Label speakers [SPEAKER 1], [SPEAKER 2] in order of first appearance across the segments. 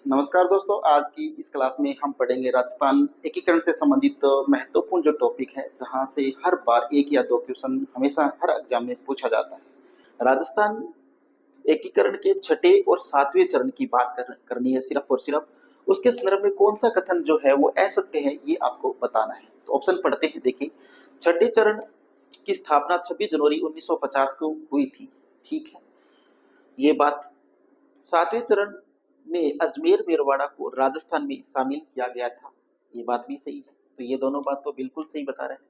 [SPEAKER 1] नमस्कार दोस्तों, आज की इस क्लास में हम पढ़ेंगे राजस्थान एकीकरण से संबंधित महत्वपूर्ण जो टॉपिक है, जहां से हर बार एक या दो क्वेश्चन हमेशा हर एग्जाम में पूछा जाता है। राजस्थान एकीकरण के छठे और सातवें चरण की बात करनी है सिर्फ और सिर्फ। उसके संदर्भ में कौन सा कथन जो है वो असत्य है, ये आपको बताना है। तो ऑप्शन पढ़ते हैं। देखिए, छठे चरण की स्थापना 26 जनवरी 1950 को हुई थी। ठीक है, ये बात। सातवें चरण में अजमेर मेरवाड़ा को राजस्थान में शामिल किया गया था, ये बात भी सही है। तो ये दोनों बात तो बिल्कुल सही बता रहे हैं।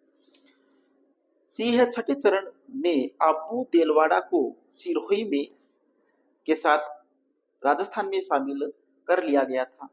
[SPEAKER 1] सी है, छठे चरण में आबू देलवाड़ा को सिरोही में के साथ राजस्थान में शामिल कर लिया गया था।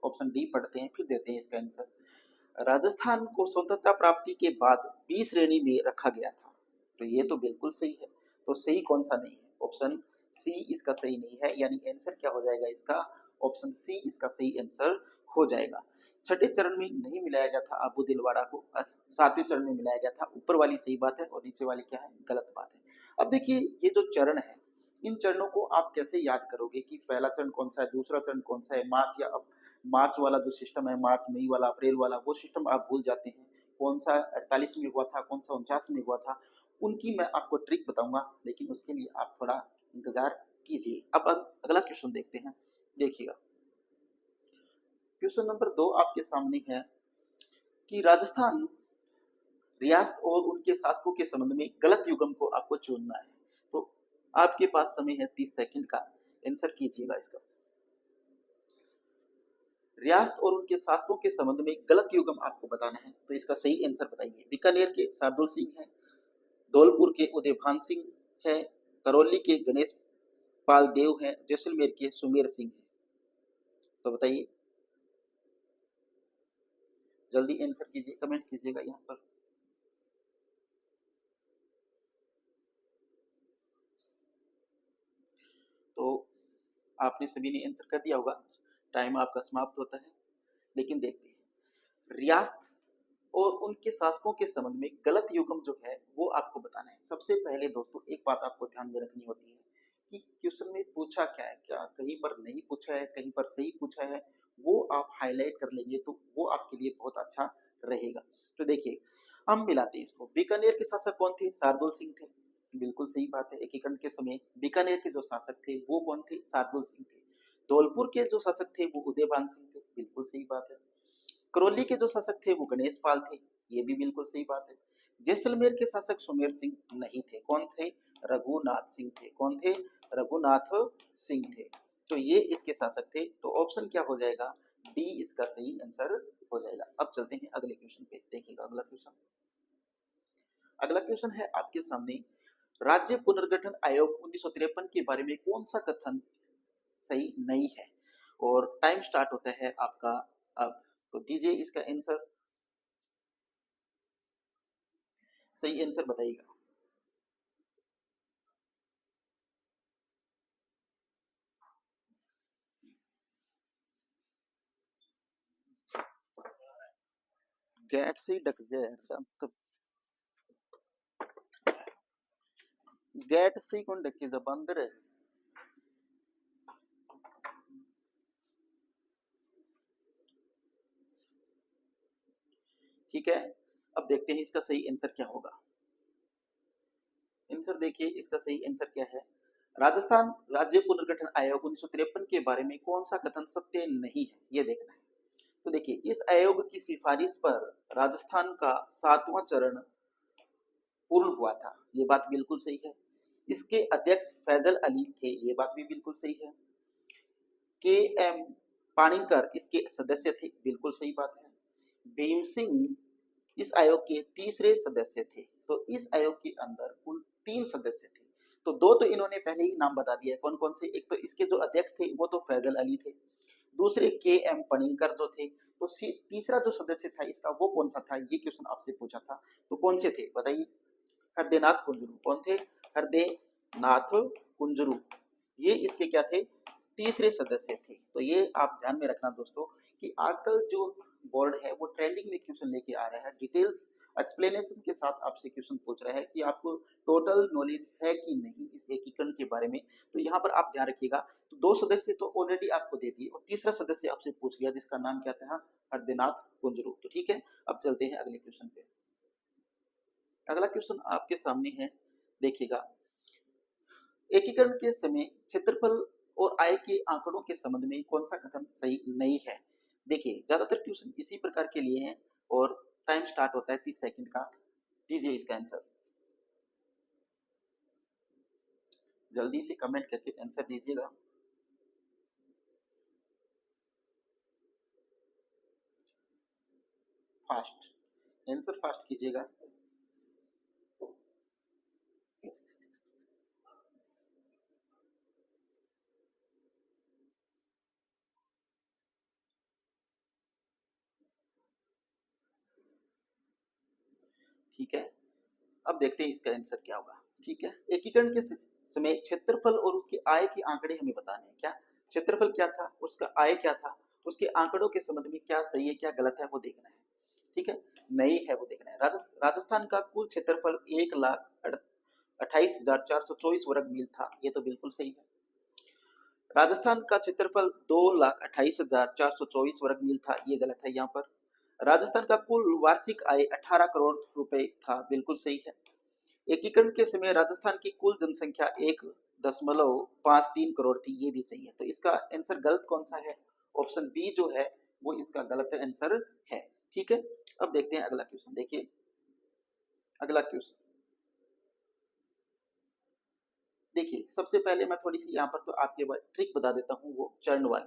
[SPEAKER 1] ऑप्शन डी पढ़ते हैं, फिर देते हैं इसका आंसर। राजस्थान को स्वतंत्रता प्राप्ति के बाद बी श्रेणी में रखा गया था। तो ये तो बिल्कुल सही है। तो सही कौन सा नहीं है? ऑप्शन सी इसका सही नहीं है, यानी आंसर क्या हो जाएगा इसका? ऑप्शन सी इसका सही आंसर हो जाएगा। छठे चरण में नहीं मिलाया गया था आबू दिलवाड़ा को, सातवें चरण में मिलाया गया था। ऊपर वाली सही बात है और नीचे वाली क्या है? गलत बात है। अब देखिए, ये जो चरण है, इन चरणों को आप कैसे याद करोगे कि पहला चरण कौन सा है, दूसरा चरण कौन सा है? मार्च या मार्च वाला जो सिस्टम है, मार्च मई वाला अप्रैल वाला, वो सिस्टम आप भूल जाते हैं। कौन सा 48 में हुआ था, कौन सा 49 में हुआ था, उनकी मैं आपको ट्रिक बताऊंगा, लेकिन उसके लिए आप थोड़ा इंतजार कीजिए। अब अगला क्वेश्चन देखते हैं। देखिएगा, क्वेश्चन नंबर 2 आपके सामने है कि राजस्थान रियासत और उनके शासकों के संबंध में गलत युग्म को आपको चुनना है। तो आपके पास समय है 30 सेकंड का, आंसर कीजिएगा इसका। रियासत और उनके शासकों के संबंध में गलत युग्म आपको बताना है, तो इसका सही आंसर बताइए। बीकानेर के शार्दुल सिंह है, धौलपुर के उदयभान सिंह है, करौली के गणेश पाल देव है, जैसलमेर के सुमेर सिंह है। तो बताइए, जल्दी आंसर कीजिए, कमेंट कीजिएगा यहाँ पर। तो आपने सभी ने आंसर कर दिया होगा, टाइम आपका समाप्त होता है। लेकिन देखते हैं, रियासत और उनके शासकों के संबंध में गलत युग्म जो है वो आपको बताना है। सबसे पहले दोस्तों एक बात आपको ध्यान में रखनी होती है कि क्वेश्चन में पूछा क्या है, क्या कहीं पर नहीं पूछा है, कहीं पर सही पूछा है, वो आप हाईलाइट कर लेंगे तो वो आपके लिए बहुत अच्छा रहेगा। तो देखिए, हम मिलाते हैं इसको। बीकानेर के शासक कौन थे? शार्दुल सिंह थे, बिल्कुल सही बात है। एकीकरण के समय बीकानेर के जो शासक थे वो कौन थे? शार्दुल सिंह थे। धौलपुर के जो शासक थे वो उदयभान सिंह थे, बिल्कुल सही बात है। करौली के जो शासक थे वो गणेश पाल थे, ये भी बिल्कुल सही बात है। जैसलमेर के शासक सुमेर सिंह नहीं थे, कौन थे? रघुनाथ सिंह थे। कौन थे? रघुनाथ सिंह थे। तो ये इसके शासक थे। तो ऑप्शन क्या हो जाएगा? डी इसका सही आंसर हो जाएगा। अब चलते हैं अगले क्वेश्चन पे। देखिएगा अगला क्वेश्चन। अगला क्वेश्चन है आपके सामने, राज्य पुनर्गठन आयोग 1953 के बारे में कौन सा कथन सही नहीं है? और टाइम स्टार्ट होता है आपका अब। तो दीजिए इसका आंसर, सही आंसर बताइएगा। गैट से डक जाए तो गैट से कौन डके जब अंदर है। ठीक है, अब देखते हैं इसका सही आंसर क्या होगा। आंसर देखिए, इसका सही आंसर क्या है? राजस्थान राज्य पुनर्गठन आयोग 1953 के बारे में कौन सा कथन सत्य नहीं है, ये देखना है। तो देखिए, इस आयोग की सिफारिश पर राजस्थान का 7वां चरण पूर्ण हुआ था, ये बात बिल्कुल सही है। इसके अध्यक्ष फैजल अली थे, ये बात भी बिल्कुल सही है। के एम पाणिकर इसके सदस्य थे, बिल्कुल सही बात है। भीम सिंह इस आयोग के तीसरे सदस्य थे। तो इस आयोग के अंदर कुल 3 सदस्य थे। तो 2 तो इन्होंने पहले ही नाम बता दिया है, कौन कौन से। एक तो इसके जो अध्यक्ष थे वो तो फैजल अली थे, दूसरे के एम पणिकर जो थे। तो तीसरा जो सदस्य था इसका वो कौन सा था, ये क्वेश्चन आपसे पूछा था। तो कौन से थे बताइए? हरदेनाथ कुंजरू। कौन थे? हरदेनाथ कुंजरू, ये इसके क्या थे? तीसरे सदस्य थे। तो ये आप ध्यान में रखना दोस्तों कि आजकल जो बोर्ड है वो ट्रेंडिंग में क्वेश्चन लेके आ रहा है, डिटेल्स एक्सप्लेनेशन के साथ आपसे क्वेश्चन पूछ रहा है कि आपको टोटल नॉलेज है कि नहीं इस एकीकरण के बारे में। तो यहाँ पर आप ध्यान रखिएगा। तो दो सदस्य तो ऑलरेडी आपको दे दिए और तीसरा सदस्य आपसे पूछ लिया जिसका नाम क्या था, हरदिनाथ कुंजरू। तो ठीक है, अब चलते हैं अगले क्वेश्चन पे। अगला क्वेश्चन आपके सामने है, देखिएगा। एकीकरण के समय क्षेत्रफल और आय के आंकड़ों के संबंध में कौन सा कथन सही नहीं है? देखिए, ज्यादातर क्वेश्चन इसी प्रकार के लिए हैं और टाइम स्टार्ट होता है 30 सेकंड का। दीजिए इसका आंसर, जल्दी से कमेंट करके आंसर दीजिएगा। फास्ट आंसर फास्ट कीजिएगा। ठीक है, अब देखते हैं इसका आंसर क्या होगा। ठीक है, एकीकरण के समय क्षेत्रफल और उसके आय के आंकड़े हमें बताने हैं। क्या क्षेत्रफल क्या था, उसका आय क्या था, उसके आंकड़ों के संबंध में क्या सही है क्या गलत है वो देखना है। ठीक है, नहीं है वो देखना है। राजस्थान का कुल क्षेत्रफल 1,28,424 वर्ग मील था, ये तो बिल्कुल सही है। राजस्थान का क्षेत्रफल 2,28,424 वर्ग मील था, ये गलत है यहाँ पर। राजस्थान का कुल वार्षिक आय 18 करोड़ रुपए था, बिल्कुल सही है। एकीकरण के समय राजस्थान की कुल जनसंख्या 1.53 करोड़ थी, ये भी सही है। तो इसका आंसर गलत कौन सा है? ऑप्शन बी जो है वो इसका गलत आंसर है। ठीक है, अब देखते हैं अगला क्वेश्चन। देखिए अगला क्वेश्चन, देखिए सबसे पहले मैं थोड़ी सी यहाँ पर तो आपके ट्रिक बता देता हूँ, वो चरण वाली।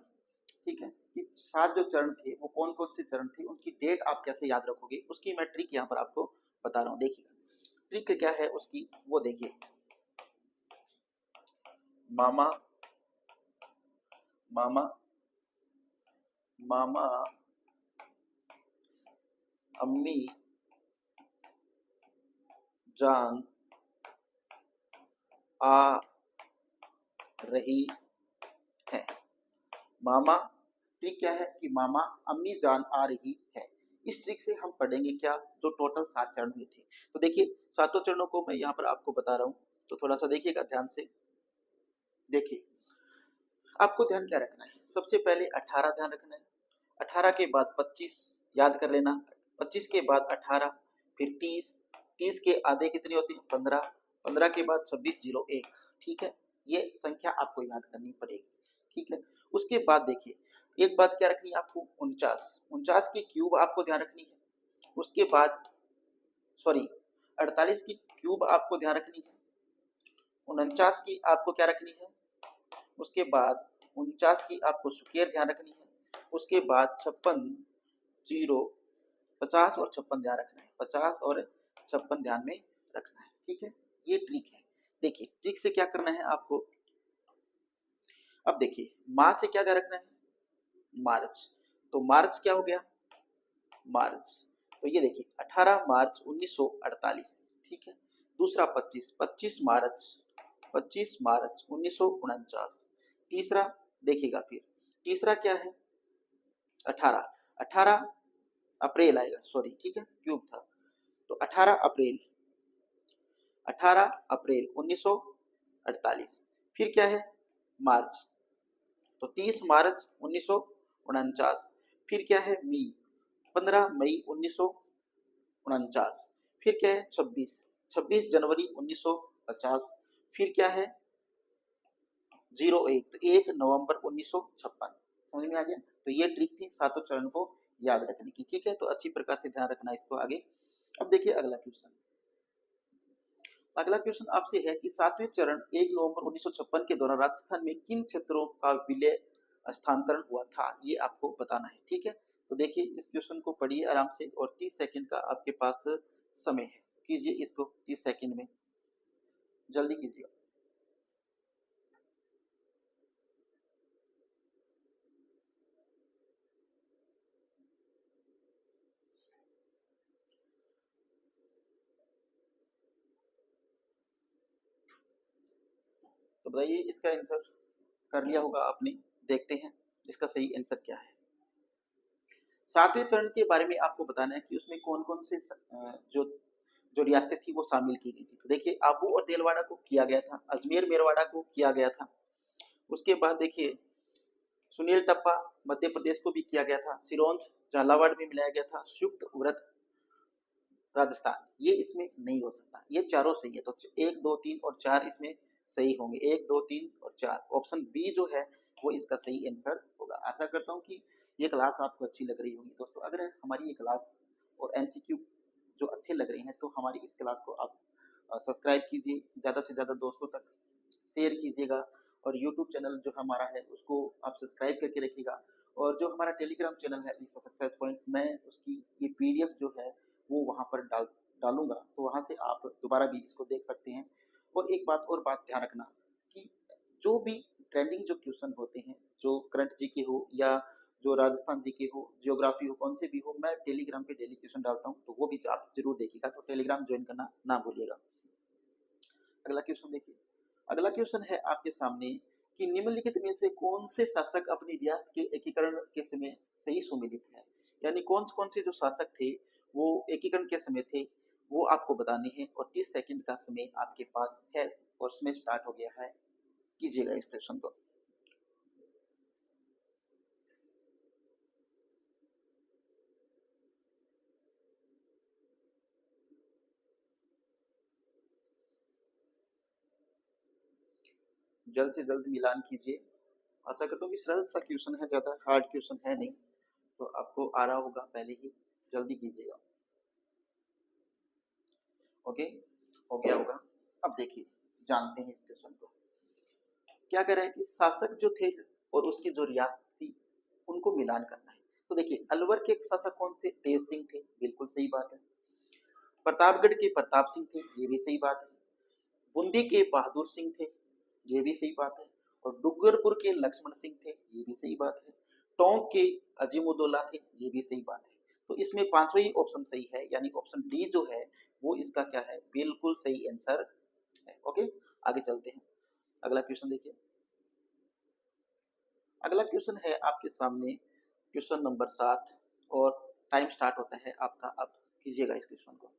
[SPEAKER 1] ठीक है, कि 7 जो चरण थे वो कौन कौन से चरण थे, उनकी डेट आप कैसे याद रखोगे, उसकी मैं ट्रिक यहाँ पर आपको बता रहा हूँ। देखिएगा ट्रिक क्या है उसकी, वो देखिए। मामा मामा मामा अम्मी जान आ रही है। मामा, ट्रिक क्या है कि मामा अम्मी जान आ रही है। इस ट्रिक से हम पढ़ेंगे क्या, जो टोटल 7 चरण हुए थे। तो देखिए सातों चरणों को मैं यहाँ पर आपको बता रहा हूँ, तो थोड़ा सा देखिएगा ध्यान से। देखिए आपको ध्यान क्या रखना है, सबसे पहले 18 ध्यान रखना है, 18 के बाद 25 याद कर लेना, 25 के बाद 18, फिर 30, 30 के आधे कितने होते हैं 15, 15 के बाद 26 जीरो 1। ठीक है, ये संख्या आपको याद करनी पड़ेगी। ठीक है, उसके बाद देखिए एक बात क्या रखनी है आपको, 49, 49 की क्यूब आपको ध्यान रखनी है। उसके बाद सॉरी 48 की क्यूब आपको ध्यान रखनी है। 49 की आपको क्या रखनी है, उसके बाद 49 की आपको स्क्वायर ध्यान रखनी है। उसके बाद 56 जीरो 50 और 56 ध्यान रखना है, 50 और 56 ध्यान में रखना है। ठीक है, ये ट्रिक है। देखिए ट्रिक से क्या करना है आपको, अब देखिए माह से क्या ध्यान रखना है, मार्च। तो मार्च क्या हो गया, मार्च। तो ये देखिए 18 मार्च 1948। ठीक है, दूसरा 25, 25 मार्च, 25 मार्च 1949। तीसरा देखिएगा, फिर तीसरा क्या है 18, 18 अप्रैल आएगा, सॉरी ठीक है क्यूब था। तो 18 अप्रैल, 18 अप्रैल 1948। फिर क्या है मार्च, तो 30 मार्च 1949। फिर क्या है मई, 15 मई 1949। फिर क्या है 26, 26 जनवरी 1950। फिर क्या है 01, तो 1 नवंबर 1956। समझ में आ गया? तो ये ट्रिक थी सातों चरण को याद रखने की। ठीक है, तो अच्छी प्रकार से ध्यान रखना इसको आगे। अब देखिए अगला क्वेश्चन। अगला क्वेश्चन आपसे है कि 7वें चरण 1 नवंबर 1956 के दौरान राजस्थान में किन क्षेत्रों का विलय स्थानांतरण हुआ था, ये आपको बताना है। ठीक है, तो देखिए इस क्वेश्चन को पढ़िए आराम से और 30 सेकंड का आपके पास समय है, कीजिए इसको 30 सेकंड में, जल्दी कीजिए। तो बताइए इसका आंसर कर लिया होगा आपने, देखते हैं इसका सही आंसर क्या है। 7वें चरण के बारे में आपको बताना है कि उसमें कौन कौन से जो जो रियासतें थी वो शामिल की गई थी। तो देखिए आबू और देलवाड़ा को किया गया था, अजमेर मेरवाड़ा को किया गया था, उसके बाद देखिए सुनील टप्पा मध्य प्रदेश को भी किया गया था, सिरोंज झालावाड़ भी मिलाया गया था, संयुक्त व्रत राजस्थान, ये इसमें नहीं हो सकता, ये चारों सही है। तो 1 2 3 और 4 इसमें सही होंगे, 1 2 3 और 4, ऑप्शन बी जो है वो इसका सही आंसर होगा। आशा करता हूँ कि ये क्लास आपको अच्छी लग रही होगी दोस्तों। अगर हमारी ये क्लास और एमसीक्यू जो अच्छे लग रहे हैं तो हमारी इस क्लास को आप सब्सक्राइब कीजिए, ज़्यादा से ज़्यादा दोस्तों तक शेयर कीजिएगा, और यूट्यूब चैनल जो हमारा है उसको आप सब्सक्राइब करके रखिएगा। और जो हमारा टेलीग्राम चैनल है लिसा सक्सेस पॉइंट, मैं उसकी ये पीडीएफ जो है वो वहाँ पर डालूंगा, तो वहाँ से आप दोबारा भी इसको देख सकते हैं। और एक बात ध्यान रखना कि जो भी ट्रेंडिंग जो क्वेश्चन होते हैं, जो करंट जीके हो या जो राजस्थान जीके हो, जियोग्राफी हो, कौन से भी हो, मैं टेलीग्राम पे डेली क्वेश्चन डालता हूँ, तो वो भी आप जरूर देखिएगा। तो टेलीग्राम ज्वाइन करना ना भूलिएगा। अगला क्वेश्चन देखिए, अगला क्वेश्चन है आपके सामने कि निम्नलिखित में से कौन से शासक अपनी रियासत के एकीकरण के समय सही सुमेलित है, यानी कौन से जो शासक थे वो एकीकरण के समय थे, वो आपको बताने हैं। और 30 सेकंड का समय आपके पास है और समय स्टार्ट हो गया है, कीजिएगा इस प्रश्न को। जल्द से जल्द मिलान कीजिए। आशा करता हूँ कि सरल सा क्वेश्चन है, ज्यादा हार्ड क्वेश्चन है नहीं, तो आपको आ रहा होगा पहले ही, जल्दी कीजिएगा। ओके, हो गया होगा। अब देखिए, जानते हैं इस क्वेश्चन को। क्या कह रहा है कि शासक जो थे और उसकी जो रियासत थी उनको मिलान करना है। तो देखिए, अलवर के शासक कौन थे? तेज सिंह थे, बिल्कुल सही बात है। प्रतापगढ़ के प्रताप सिंह थे, ये भी सही बात है। बूंदी के बहादुर सिंह थे, ये भी सही बात है। और डूंगरपुर के लक्ष्मण सिंह थे, ये भी सही बात है। टोंक के अजीमुद्दौला थे, ये भी सही बात है। तो इसमें पांचवा ही ऑप्शन सही है, यानी ऑप्शन डी जो है वो इसका क्या है, बिल्कुल सही आंसर है। ओके, आगे चलते हैं। अगला क्वेश्चन देखिए, अगला क्वेश्चन है आपके सामने, क्वेश्चन नंबर 7, और टाइम स्टार्ट होता है आपका। अब कीजिएगा इस क्वेश्चन को।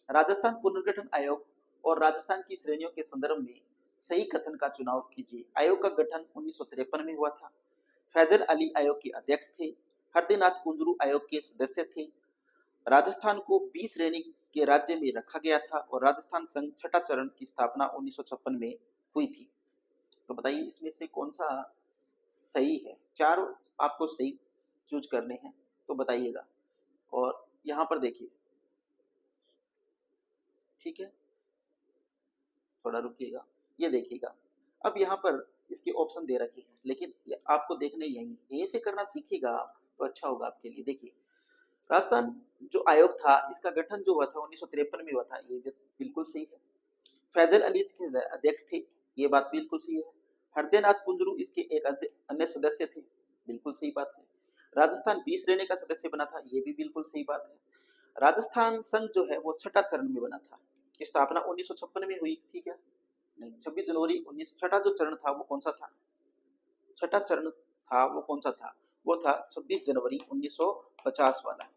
[SPEAKER 1] राजस्थान पुनर्गठन आयोग और राजस्थान की श्रेणियों के संदर्भ में सही कथन का चुनाव कीजिए। आयोग का गठन 1953 में हुआ था। फैजल अली आयोग के अध्यक्ष थे। हरदीनाथ कुंजरू आयोग के सदस्य थे। राजस्थान को 20 श्रेणी के राज्य में रखा गया था और राजस्थान संघ छठा चरण की स्थापना 1956 में हुई थी। तो बताइए इसमें से कौन सा सही है? चार आपको सही चूज करने हैं, तो बताइएगा। और यहाँ पर देखिए, ठीक है, थोड़ा रुकिएगा, ये देखिएगा। अब यहाँ पर इसके ऑप्शन दे रखे हैं, लेकिन आपको देखने यही से करना सीखिएगा तो अच्छा होगा आपके लिए। देखिए, राजस्थान जो आयोग था इसका गठन जो हुआ था 1953 में हुआ था, ये बिल्कुल सही है। फैजल अली इसके अध्यक्ष थे, ये बात बिल्कुल सही है। हरदेनाथ कुंजरू इसके एक अन्य सदस्य थे, बिल्कुल सही बात है। राजस्थान 20 श्रेणी का सदस्य बना था, ये भी बिल्कुल सही बात है। राजस्थान संघ जो है वो छठा चरण में बना था, स्थापना 1956 में हुई थी क्या? नहीं, 26 जनवरी 19, छठा जो चरण था वो कौन सा था? छठा चरण था वो कौन सा था? वो था 26 जनवरी 1950 वाला।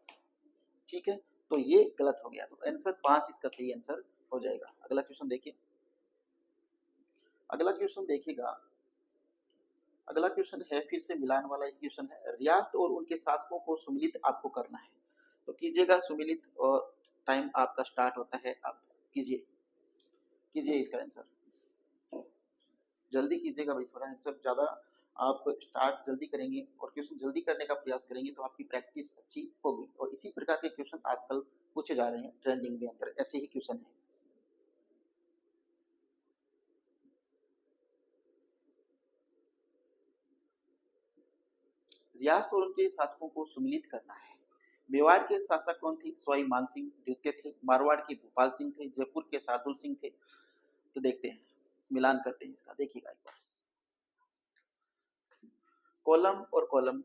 [SPEAKER 1] ठीक है, तो ये गलत हो गया, तो आंसर 5 इसका सही आंसर हो जाएगा। अगला क्वेश्चन देखिए, अगला क्वेश्चन देखिएगा। अगला क्वेश्चन है फिर से मिलान वाला एक क्वेश्चन है। रियासत और उनके शासकों को सुमिलित आपको करना है, तो कीजिएगा सुमिलित, और टाइम आपका स्टार्ट होता है। आप कीजिए, कीजिए इसका आंसर, जल्दी कीजिएगा भाई, थोड़ा आंसर ज्यादा आप स्टार्ट जल्दी करेंगे और क्वेश्चन जल्दी करने का प्रयास करेंगे तो आपकी प्रैक्टिस अच्छी होगी। और इसी प्रकार के क्वेश्चन आजकल पूछे जा रहे हैं ट्रेंडिंग में, अंदर ऐसे ही क्वेश्चन है। रियासत और उनके शासकों को सुमिलित करना है। मेवाड़ के शासक कौन थे? सवाई मानसिंह द्वितीय थे। मारवाड़ के भोपाल सिंह थे। जयपुर के शार्दुल सिंह थे। तो देखते हैं, मिलान करते हैं इसका, देखिएगा एक बार। कॉलम और कॉलम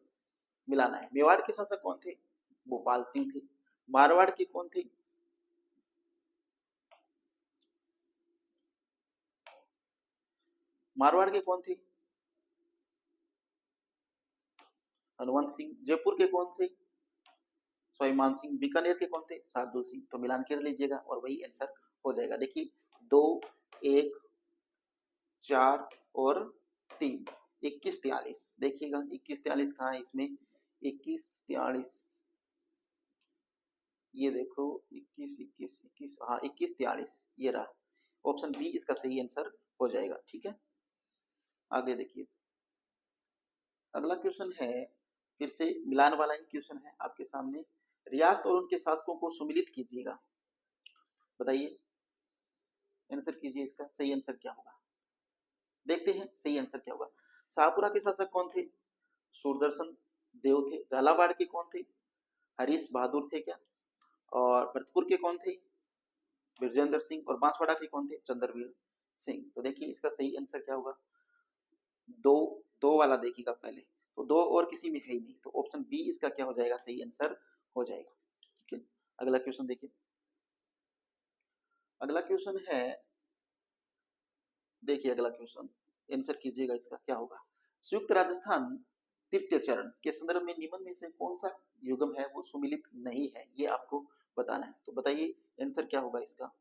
[SPEAKER 1] मिलाना है। मेवाड़ के शासक कौन थे? भोपाल सिंह थे। मारवाड़ के कौन थे? मारवाड़ के कौन थे? हनुवंत सिंह। जयपुर के कौन से? स्वाभिमान सिंह। बीकानेर के कौन थे? शार्दुल सिंह। तो मिलान कर लीजिएगा और वही आंसर हो जाएगा। देखिए, 2 1 4 और 3, 2143 देखिएगा, 2143 कहाँ है इसमें, 2143, ये देखो 21 हाँ 2143 ये रहा, ऑप्शन बी इसका सही आंसर हो जाएगा। ठीक है, आगे देखिए, अगला क्वेश्चन है, फिर से मिलान वाला ही क्वेश्चन है आपके सामने। रियासत और उनके शासकों को सुमिलित कीजिएगा, बताइए, आंसर कीजिए, इसका सही आंसर क्या होगा। देखते हैं सही आंसर क्या होगा। शाहपुरा के शासक कौन थे, सूरदर्शन देव थे। झालावाड़ के कौन थे, हरीश बहादुर थे क्या। और भरतपुर के कौन थे, विजेंद्र सिंह। और बांसवाड़ा के कौन थे, चंद्रवीर सिंह। तो देखिए इसका सही आंसर क्या होगा, दो, दो वाला देखिएगा पहले, तो दो और किसी में है ही नहीं, तो ऑप्शन बी इसका क्या हो जाएगा, सही आंसर हो जाएगा। ठीक है, अगला क्वेश्चन देखिए, अगला क्वेश्चन है, देखिए अगला क्वेश्चन, आंसर कीजिएगा इसका क्या होगा। संयुक्त राजस्थान तृतीय चरण के संदर्भ में निम्न में से कौन सा युग्म है वो सुमिलित नहीं है, ये आपको बताना है। तो बताइए आंसर क्या होगा इसका।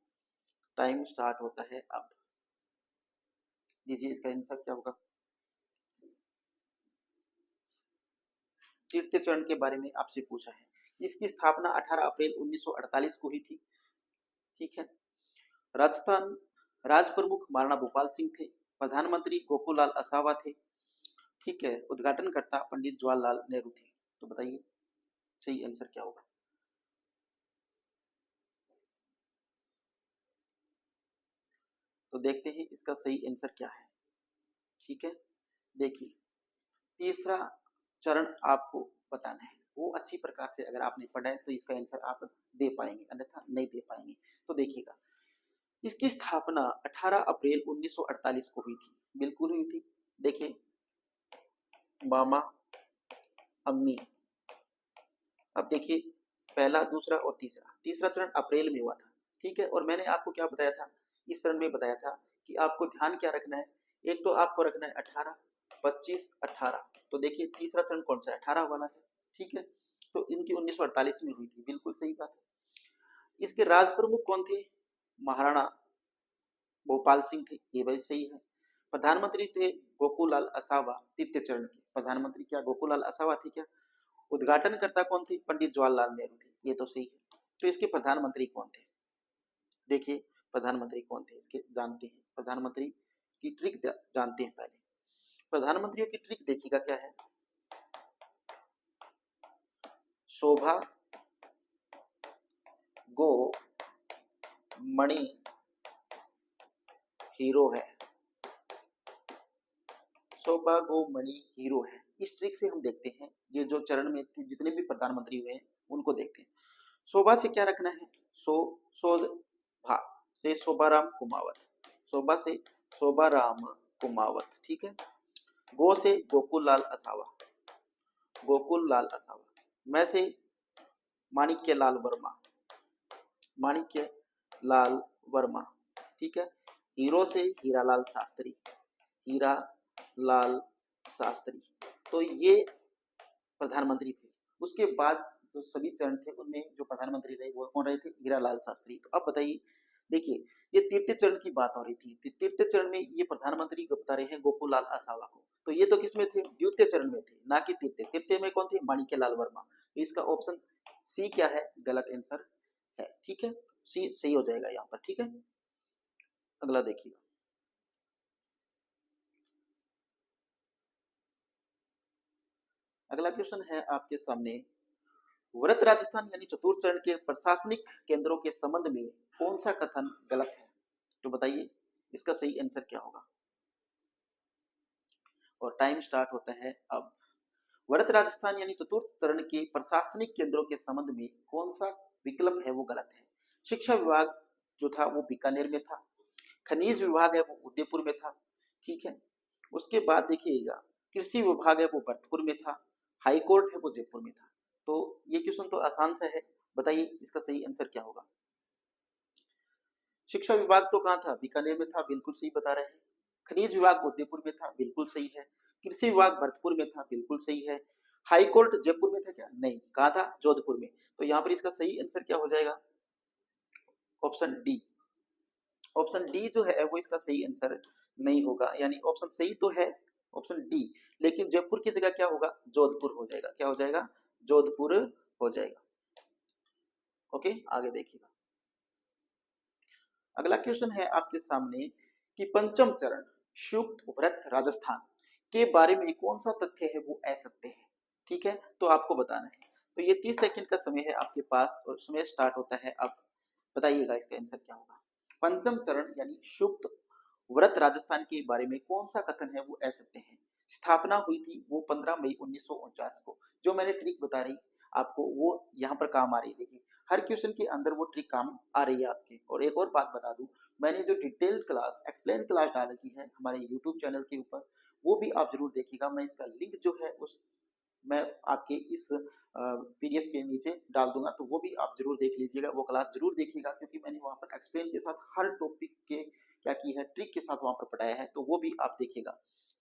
[SPEAKER 1] टाइम स्टार्ट होता है अब, दीजिए इसका आंसर क्या होगा। तृतीय चरण के बारे में आपसे पूछा है, इसकी स्थापना 18 अप्रैल 1948 को हुई थी। ठीक है, राजस्थान राज प्रमुख महाराणा भूपाल सिंह थे, प्रधानमंत्री गोकुललाल असावा थे। ठीक है, उद्घाटनकर्ता पंडित जवाहरलाल नेहरू थे। तो बताइए सही आंसर क्या होगा। तो देखते हैं इसका सही आंसर क्या है। ठीक है, देखिए तीसरा चरण आपको बताना है, वो अच्छी प्रकार से अगर आपने पढ़ा है तो इसका आंसर आप दे पाएंगे, अन्यथा नहीं दे पाएंगे। तो देखिएगा, इसकी स्थापना 18 अप्रैल 1948 को हुई थी, बिल्कुल हुई थी। देखिए, मामा, अम्मी, अब देखिए पहला, दूसरा और तीसरा, तीसरा चरण अप्रैल में हुआ था। ठीक है, और मैंने आपको क्या बताया था, इस चरण में बताया था कि आपको ध्यान क्या रखना है, एक तो आपको रखना है 18, 25, 18। तो देखिए तीसरा चरण कौन सा है, 18 वाला है। ठीक है, तो इनकी 1948 में हुई थी, बिल्कुल सही बात है। इसके राज प्रमुख कौन थे, महाराणा भोपाल सिंह थे, ये भी सही है। प्रधानमंत्री थे गोकुललाल असावा, तृतीय चरण के प्रधानमंत्री क्या गोकुललाल असावा थे क्या। उद्घाटनकर्ता कौन थे, पंडित जवाहरलाल नेहरू थे, ये तो सही है। तो इसके प्रधानमंत्री कौन थे, देखिए प्रधानमंत्री कौन थे इसके, जानते हैं प्रधानमंत्री की ट्रिक जानते हैं पहले। प्रधानमंत्रियों की ट्रिक देखिएगा क्या है, शोभा, गो, मणि, हीरो है। शोभा, गो, मणि, हीरो है। इस ट्रिक से हम देखते हैं, ये जो चरण में जितने भी प्रधानमंत्री हुए हैं उनको देखते हैं। शोभा से क्या रखना है, शोभा से शोभाराम कुमावत, शोभा से शोभाराम कुमावत। ठीक है, गो से गोकुल लाल असावा, गोकुल लाल असावा। मैं से माणिक्य लाल वर्मा, माणिक्य लाल वर्मा। ठीक है, हीरो से हीरालाल शास्त्री, हीरा लाल शास्त्री। तो ये प्रधानमंत्री थे। उसके बाद जो सभी चरण थे उनमें जो प्रधानमंत्री रहे वो कौन रहे थे, हीरालाल शास्त्री। तो अब बताइए, देखिए ये तृतीय चरण की बात हो रही थी, तृतीय चरण में ये प्रधानमंत्री को बता रहे हैं गोकुललाल आसावा को। तो ये तो किसमें थे, द्वितीय चरण में थे, ना कि तृतीय। तृतीय में कौन थे, माणिक्यलाल वर्मा। तो इसका ऑप्शन सी क्या है, गलत आंसर है। ठीक है, सी सही हो जाएगा यहाँ पर। ठीक है, अगला देखिएगा, अगला क्वेश्चन है आपके सामने, व्रत राजस्थान यानी चतुर्थ चरण के प्रशासनिक केंद्रों के संबंध में कौन सा कथन गलत है। तो बताइए इसका सही आंसर क्या होगा, और टाइम स्टार्ट होता है अब। व्रत राजस्थान यानी चतुर्थ चरण के प्रशासनिक केंद्रों के संबंध में कौन सा विकल्प है वो गलत है। शिक्षा विभाग जो था वो बीकानेर में था, खनिज विभाग है वो उदयपुर में था। ठीक है, उसके बाद देखिएगा, कृषि विभाग है वो भरतपुर में था, हाई कोर्ट है वो जयपुर में था। तो ये क्वेश्चन तो आसान सा है, बताइए इसका सही आंसर क्या होगा। शिक्षा विभाग तो कहाँ था, बीकानेर में था, बिल्कुल सही बता रहे हैं। खनिज विभाग उदयपुर में था, बिल्कुल सही है। कृषि विभाग भरतपुर में था, बिल्कुल सही है। हाई कोर्ट जयपुर में था क्या, नहीं, कहा था जोधपुर में। तो यहाँ पर इसका सही आंसर क्या हो जाएगा, ऑप्शन डी। ऑप्शन डी जो है वो इसका सही आंसर नहीं होगा, यानी ऑप्शन सही तो है ऑप्शन डी। लेकिन जयपुर की जगह क्या होगा, जोधपुर हो जाएगा। क्या हो जाएगा, जोधपुर हो जाएगा। ओके, आगे देखिएगा। अगला क्वेश्चन है आपके सामने कि पंचम चरण शुक्त व्रत राजस्थान के बारे में कौन सा तथ्य है वो असत्य है। ठीक है, तो आपको बताना है। तो ये 30 सेकंड का समय है आपके पास और समय स्टार्ट होता है। अब बताइएगा इसका आंसर क्या होगा। पंचम चरण यानी शुक्त व्रत राजस्थान के बारे में कौन सा कथन है वो असत्य है। स्थापना हुई थी वो 15 मई 1949 को। जो मैंने ट्रिक बता रही आपको वो यहाँ पर काम आ रही है। देखिए, हर क्वेश्चन के अंदर वो ट्रिक काम आ रही है आपके। और एक और बात बता दूं, मैंने जो डिटेल्ड क्लास एक्सप्लेन क्लास डाल रखी है हमारे यूट्यूब चैनल के ऊपर, वो भी आप जरूर देखिएगा। मैं इसका लिंक जो है उस मैं आपके इस पीडीएफ के नीचे डाल दूंगा, तो वो भी आप जरूर देख लीजिएगा, वो क्लास जरूर देखिएगा, क्योंकि मैंने वहां पर एक्सप्लेन के साथ हर टॉपिक के क्या की है, ट्रिक के साथ वहां पर पढ़ाया है, तो वो भी आप देखिएगा।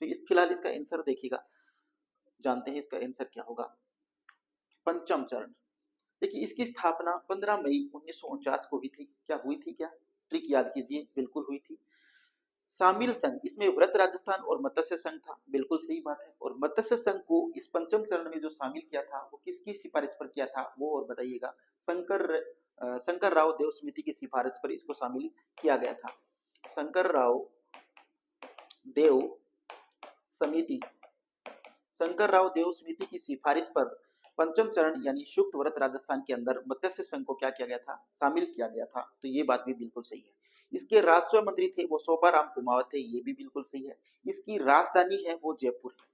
[SPEAKER 1] तो फिलहाल इसका आंसर देखिएगा, जानते हैं इसका आंसर क्या होगा। पंचम चरण, देखिए इसकी स्थापना 15 मई 1949 को हुई थी। क्या हुई थी, क्या ट्रिक याद कीजिए, बिल्कुल हुई थी। शामिल संघ, इसमें व्रत राजस्थान और मत्स्य संघ था, बिल्कुल सही बात है। और मत्स्य संघ को इस पंचम चरण में जो शामिल किया था वो किसकी सिफारिश पर किया था वो और बताइएगा। शंकर राव देव समिति की सिफारिश पर इसको शामिल किया गया था। शंकर राव देव समिति, शंकर राव देव समिति की सिफारिश पर पंचम चरण यानी शुक्त व्रत राजस्थान के अंदर मत्स्य संघ को क्या किया गया था, शामिल किया गया था। तो ये बात भी बिल्कुल सही है। इसके राष्ट्रीय मंत्री थे वो शोभा राम कुमावत थे, ये भी बिल्कुल सही है। इसकी राजधानी है वो जयपुर है,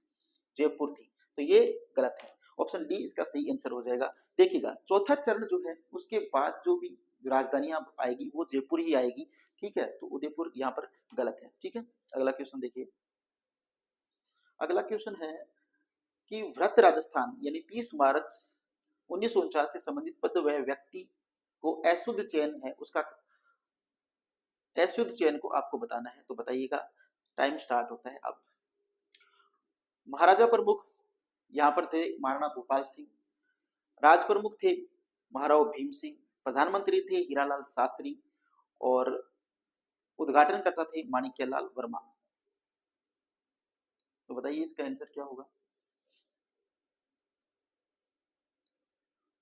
[SPEAKER 1] जयपुर थी, तो ये गलत है। ऑप्शन डी इसका सही आंसर हो जाएगा। देखिएगा, चौथा चरण जो है उसके बाद जो भी राजधानी आएगी वो जयपुर ही आएगी। ठीक है, तो उदयपुर यहाँ पर गलत है। ठीक है, अगला क्वेश्चन देखिए। अगला क्वेश्चन है कि व्रत राजस्थान यानी 30 मार्च 1949 से संबंधित पद वह व्यक्ति को अशुद्ध चयन है उसका, अशुद्ध चयन को आपको बताना है। तो बताइएगा, टाइम स्टार्ट होता है अब। महाराजा प्रमुख यहाँ पर थे महाराणा भूपाल सिंह, राज प्रमुख थे महाराव भीम सिंह, प्रधानमंत्री थे हीरालाल शास्त्री और उद्घाटनकर्ता थे माणिक्यलाल वर्मा। तो बताइए इसका आंसर क्या होगा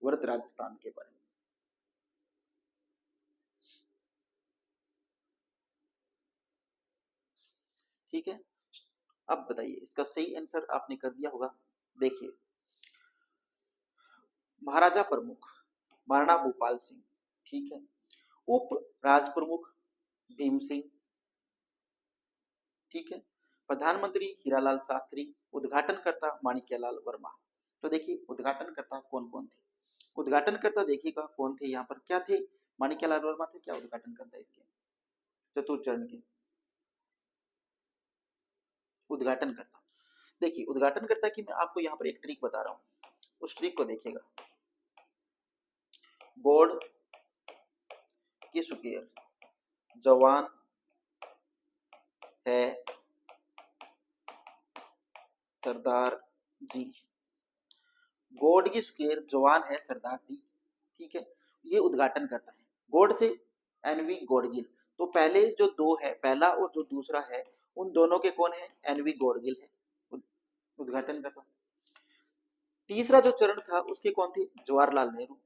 [SPEAKER 1] व्रत राजस्थान के बारे में। ठीक है, अब बताइए इसका सही आंसर आपने कर दिया होगा। देखिए, महाराजा प्रमुख महाराणा भूपाल सिंह, ठीक है, उप राज प्रमुख भीम सिंह, ठीक है, प्रधानमंत्री हीरालाल शास्त्री, उद्घाटनकर्ता माणिक्यलाल वर्मा। तो देखिए उद्घाटनकर्ता कौन कौन थे, उद्घाटनकर्ता देखिएगा कौन थे, यहाँ पर क्या थे, माणिक्यलाल वर्मा थे क्या उद्घाटन करता इसके, चतुर्थ चरण के उद्घाटन करता। देखिए उद्घाटन करता की मैं आपको यहाँ पर एक ट्रिक बता रहा हूँ, उस ट्रिक को देखिएगा। बोर्ड की सुकेर जवान है सरदार जी, गॉड की सुकेर जवान है सरदार जी, ठीक है, ये उद्घाटन करता है। गॉड से एनवी गॉडगिल, तो पहले जो दो है, पहला और जो दूसरा है, उन दोनों के कौन है, एनवी गॉडगिल है उद्घाटन करता। तीसरा जो चरण था उसके कौन थे, जवाहरलाल नेहरू,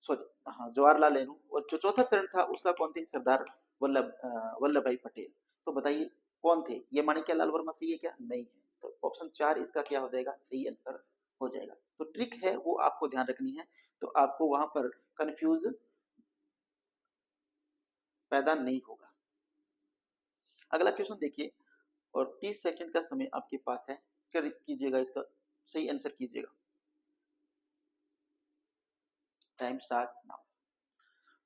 [SPEAKER 1] सॉरी हाँ जवाहरलाल नेहरू। और जो चौथा चरण था उसका कौन थे, सरदार वल्लभ भाई पटेल। तो बताइए कौन थे, ये माणिक्यलाल वर्मा सही है क्या, नहीं है। तो ऑप्शन 4 इसका क्या हो जाएगा, सही आंसर हो जाएगा। तो ट्रिक है वो आपको ध्यान रखनी है, तो आपको वहां पर कंफ्यूज पैदा नहीं होगा। अगला क्वेश्चन देखिए, और 30 सेकंड का समय आपके पास है, कर कीजिएगा इसका सही आंसर कीजिएगा। Time start now.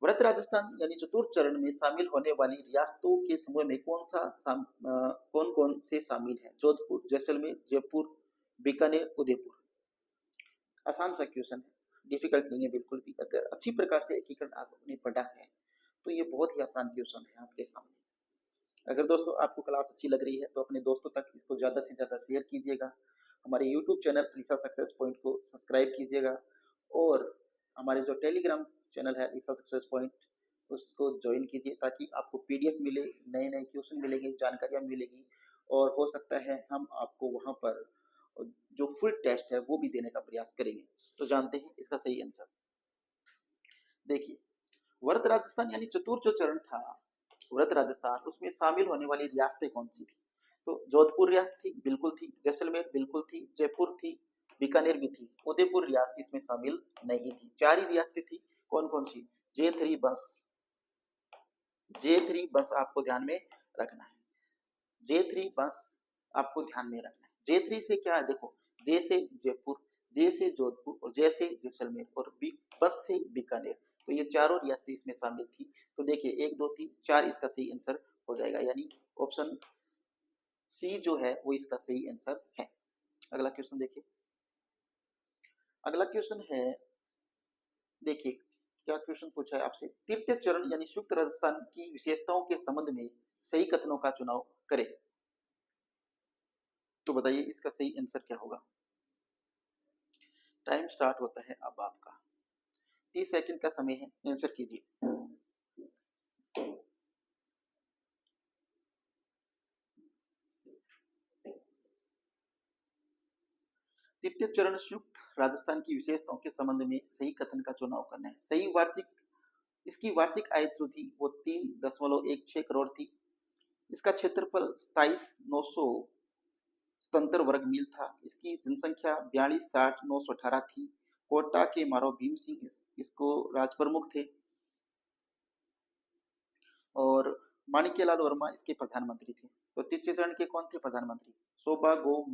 [SPEAKER 1] व्रत राजस्थान यानी चतुर्थ चरण में शामिल होने वाली रियासतों के समूह में कौन कौन से शामिल है, जोधपुर, जैसलमेर, जयपुर, बीकानेर, उदयपुर। आसान सा क्वेश्चन है, डिफिकल्ट नहीं है बिल्कुल भी। अगर अच्छी प्रकार से एकीकरण आपने पढ़ा है तो ये बहुत ही आसान क्वेश्चन है आपके सामने। अगर दोस्तों आपको क्लास अच्छी लग रही है तो अपने दोस्तों तक इसको ज्यादा से ज्यादा शेयर कीजिएगा। हमारे यूट्यूब चैनल लिसा सक्सेस पॉइंट को सब्सक्राइब कीजिएगा, और हमारे जो टेलीग्राम चैनल है लिसा सक्सेस पॉइंट उसको ज्वाइन कीजिए, ताकि आपको पीडीएफ मिले, नए नए क्वेश्चन मिलेंगे, जानकारियां मिलेगी, और हो सकता है हम आपको वहां पर जो फुल टेस्ट है वो भी देने का प्रयास करेंगे। तो जानते हैं इसका सही आंसर। देखिए, व्रत राजस्थान यानी चतुर्थ जो चरण था व्रत राजस्थान, उसमें शामिल होने वाली रियासतें कौन सी थी? तो जोधपुर रियासत थी, बिल्कुल थी। जैसलमेर बिल्कुल थी। जयपुर थी। बीकानेर भी थी। उदयपुर रियासत इसमें शामिल नहीं थी। चार ही रियासतें थी। कौन कौन सी? जे थ्री बस, जे थ्री बस आपको ध्यान में रखना है। जे थ्री बस आपको ध्यान में रखना है। जे थ्री से क्या है देखो, जे से जयपुर, जे से जोधपुर और जे से जैसलमेर और बी बस से बीकानेर। तो ये चारों रियासतें इसमें शामिल थी। तो देखिए 1 2 3 4 इसका सही आंसर हो जाएगा, यानी ऑप्शन सी जो है वो इसका सही आंसर है। अगला क्वेश्चन देखिए। अगला क्वेश्चन है, देखिए क्या क्वेश्चन पूछा है आपसे। तृतीय चरण यानी संयुक्त राजस्थान की विशेषताओं के संबंध में सही कथनों का चुनाव करें। तो बताइए इसका सही आंसर क्या होगा। टाइम स्टार्ट होता है अब आपका। 30 सेकंड का समय है, आंसर कीजिए। तृतीय चरण संयुक्त राजस्थान की विशेषताओं के संबंध में सही कथन का चुनाव करना है। सही वार्षिक, इसकी वार्षिक आय जो थी वो 3.16 करोड़ थी। इसका क्षेत्रफल 27,977 वर्ग मील था। इसकी जनसंख्या 42,60,918 थी। कोटा के मारो भीम सिंह इसको राज प्रमुख थे और माणिक्यलाल वर्मा इसके प्रधानमंत्री थे। तो तीसरे चरण के कौन थे प्रधानमंत्री? शोभा गो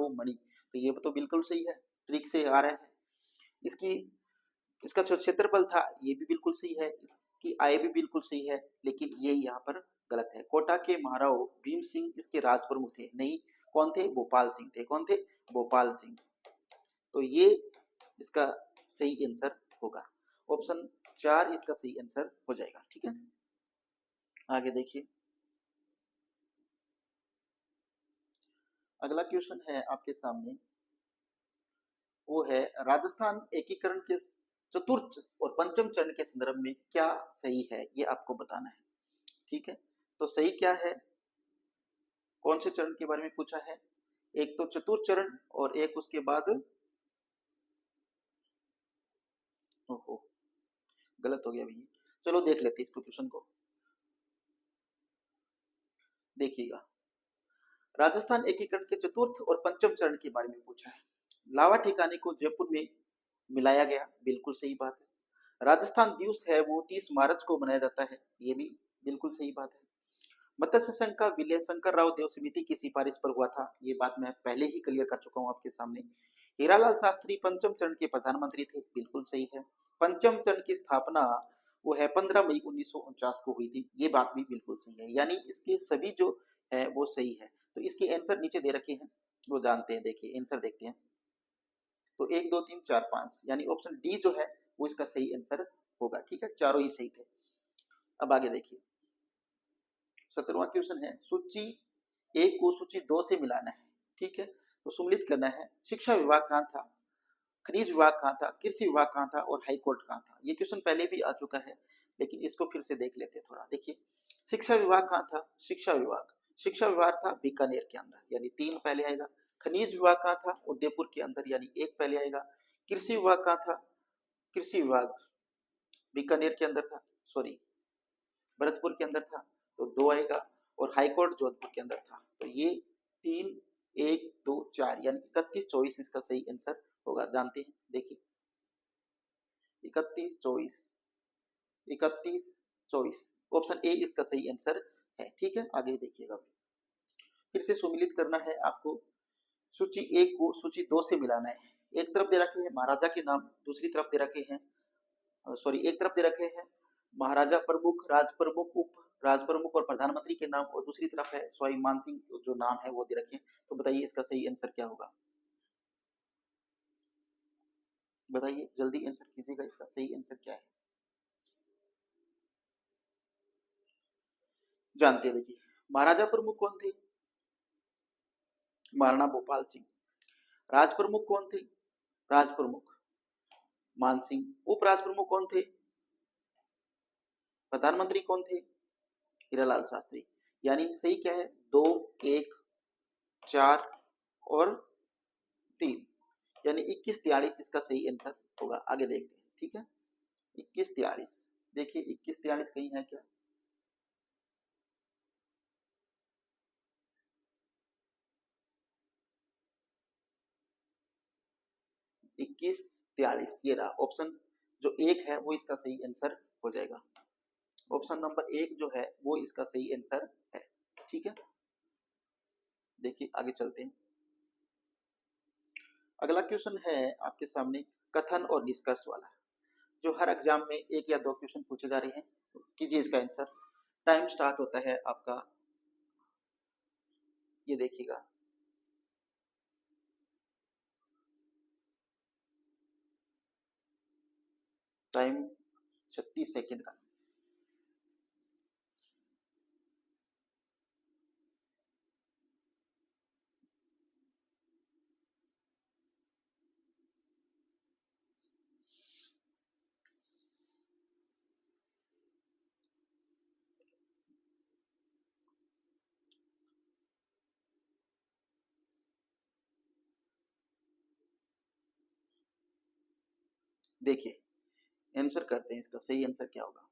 [SPEAKER 1] मणि। तो ये तो बिल्कुल सही है, ट्रिक से आ रहा है। इसकी इसका जो क्षेत्रफल था ये भी बिल्कुल सही है, इसकी आय भी बिल्कुल सही है, लेकिन ये यहाँ पर गलत है। कोटा के महाराव भीम सिंह इसके राज प्रमुख थे, नहीं। कौन थे? भोपाल सिंह थे। कौन थे? भोपाल सिंह। तो ये इसका सही आंसर होगा। ऑप्शन 4 इसका सही आंसर हो जाएगा। ठीक है, आगे देखिए। अगला क्वेश्चन है आपके सामने, वो है राजस्थान एकीकरण के चतुर्थ और पंचम चरण के संदर्भ में क्या सही है, ये आपको बताना है। ठीक है, तो सही क्या है, कौन से चरण के बारे में पूछा है? एक तो चतुर्थ चरण और एक उसके बाद, ओहो गलत हो गया भैया। चलो देख लेते हैं इस क्वेश्चन को, देखिएगा। राजस्थान एकीकरण के चतुर्थ और पंचम चरण के बारे में पूछा है। लावा ठिकाने को जयपुर में मिलाया गया, बिल्कुल सही बात है। राजस्थान दिवस है वो 30 मार्च को मनाया जाता है, ये भी बिल्कुल सही बात है। मत्स्य संघ का विलय शंकर राव देव समिति की सिफारिश पर हुआ था, ये बात मैं पहले ही क्लियर कर चुका हूं आपके सामने। हीरालाल शास्त्री पंचम चरण के प्रधानमंत्री थे, बिल्कुल सही है। पंचम चरण की स्थापना वो है 15 मई 1949 को हुई थी, ये बात भी बिल्कुल सही है। यानी इसके सभी जो है वो सही है। तो इसके आंसर नीचे दे रखे हैं, वो जानते हैं। देखिए आंसर देखते हैं। तो 1 2 3 4 5 यानी ऑप्शन डी जो है वो इसका सही आंसर होगा। ठीक है, चारों ही सही थे। अब आगे देखिए। 17वां क्वेश्चन है, सूची एक को सूची 2 से मिलाना है। ठीक है, तो सम्मिलित करना है। शिक्षा विभाग कहाँ था, खनिज विभाग कहाँ था, कृषि विभाग कहाँ था और हाई कोर्ट कहाँ था? ये क्वेश्चन पहले भी आ चुका है, लेकिन इसको फिर से देख लेते हैं थोड़ा। देखिए शिक्षा विभाग कहाँ था, शिक्षा विभाग था बीकानेर के अंदर, यानी 3 पहले आएगा। खनिज विभाग कहाँ था, उदयपुर के अंदर, यानी 1 पहले आएगा। कृषि विभाग कहाँ था, कृषि विभाग बीकानेर के अंदर था, सॉरी भरतपुर के अंदर था, तो 2 आएगा। और हाईकोर्ट जोधपुर के अंदर था। तो ये 3 1 2 4 यानी 31 24 इसका सही आंसर होगा। जानते हैं, देखिए 31 24 ऑप्शन ए इसका सही आंसर है। ठीक है, आगे देखिएगा। फिर से सुमिलित करना है आपको। सूची एक को सूची 2 से मिलाना है। एक तरफ दे रखे हैं महाराजा के नाम, दूसरी तरफ दे रखे हैं, सॉरी एक तरफ दे रखे हैं महाराजा प्रमुख, राज प्रमुख, उप राज प्रमुख और प्रधानमंत्री के नाम, और दूसरी तरफ है स्वाई मान सिंह जो नाम है वो दे रखे हैं। तो बताइए इसका सही आंसर क्या होगा, बताइए जल्दी आंसर कीजिएगा, इसका सही आंसर क्या है? जानते हैं, देखिए महाराजा प्रमुख कौन थे? महाराणा भोपाल सिंह। राज प्रमुख कौन थे? राज प्रमुख मान सिंह। उप राज प्रमुख कौन थे? प्रधानमंत्री कौन थे? हीरालाल शास्त्री। यानी सही क्या है, 2, 1, 4 और 3, यानी 2143 इसका सही आंसर होगा। आगे देखते हैं, ठीक है। 2143, देखिए 2143 कहीं है क्या? 2143 ये रहा ऑप्शन, जो एक है वो इसका सही आंसर हो जाएगा। ऑप्शन नंबर एक जो है वो इसका सही आंसर है, ठीक है। देखिए आगे चलते हैं। अगला क्वेश्चन है आपके सामने कथन और निष्कर्ष वाला, जो हर एग्जाम में एक या दो क्वेश्चन पूछे जा रहे हैं। कीजिए इसका आंसर। टाइम स्टार्ट होता है आपका, ये देखिएगा। टाइम 36 सेकंड का। देखिए आंसर करते हैं, इसका सही आंसर क्या होगा।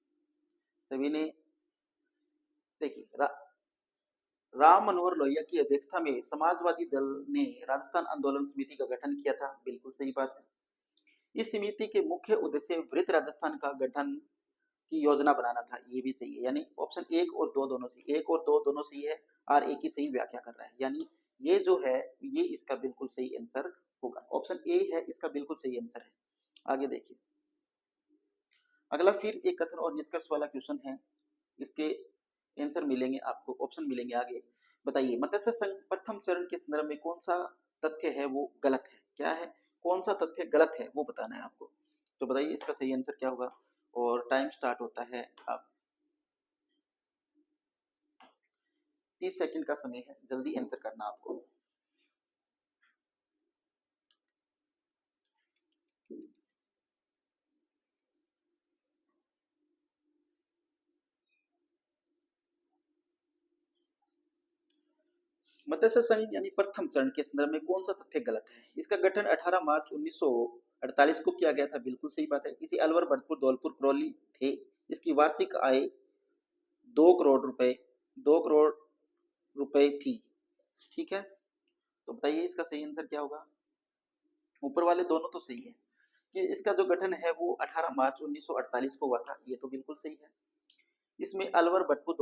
[SPEAKER 1] सभी ने देखिए राम मनोहर लोहिया की अध्यक्षता में समाजवादी दल ने राजस्थान आंदोलन समिति का गठन किया था, बिल्कुल सही बात है। इस समिति के मुख्य उद्देश्य वृहत राजस्थान का गठन की योजना बनाना था, ये भी सही है। यानी ऑप्शन एक और दो दोनों सही, एक और दो दोनों सही है और एक ही सही व्याख्या कर रहा है, यानी ये जो है ये इसका बिल्कुल सही आंसर होगा। ऑप्शन ए है इसका बिल्कुल सही आंसर है। आगे देखिए, अगला फिर एक कथन और निष्कर्ष वाला क्वेश्चन है। इसके आंसर मिलेंगे आपको, ऑप्शन मिलेंगे आगे। बताइए मत्स्य संघ प्रथम चरण के संदर्भ में कौन सा तथ्य है वो गलत है, क्या है, कौन सा तथ्य गलत है वो बताना है आपको। तो बताइए इसका सही आंसर क्या होगा। और टाइम स्टार्ट होता है अब, 30 सेकंड का समय है, जल्दी आंसर करना आपको। मत्स्य संघ यानी प्रथम चरण के संदर्भ में कौन सा तथ्य गलत है। इसका गठन 18 मार्च 1948 को किया गया था, बिल्कुल सही बात है। इसी अलवर भरतपुर धौलपुर करौली थे। इसकी वार्षिक आय 2 करोड़ रुपए, 2 करोड़ रुपए थी, ठीक है। तो बताइए इसका सही आंसर क्या होगा। ऊपर वाले दोनों तो सही है कि इसका जो गठन है वो 18 मार्च 1948 को हुआ था, ये तो बिल्कुल सही है। इसमें अलवर भरतपुर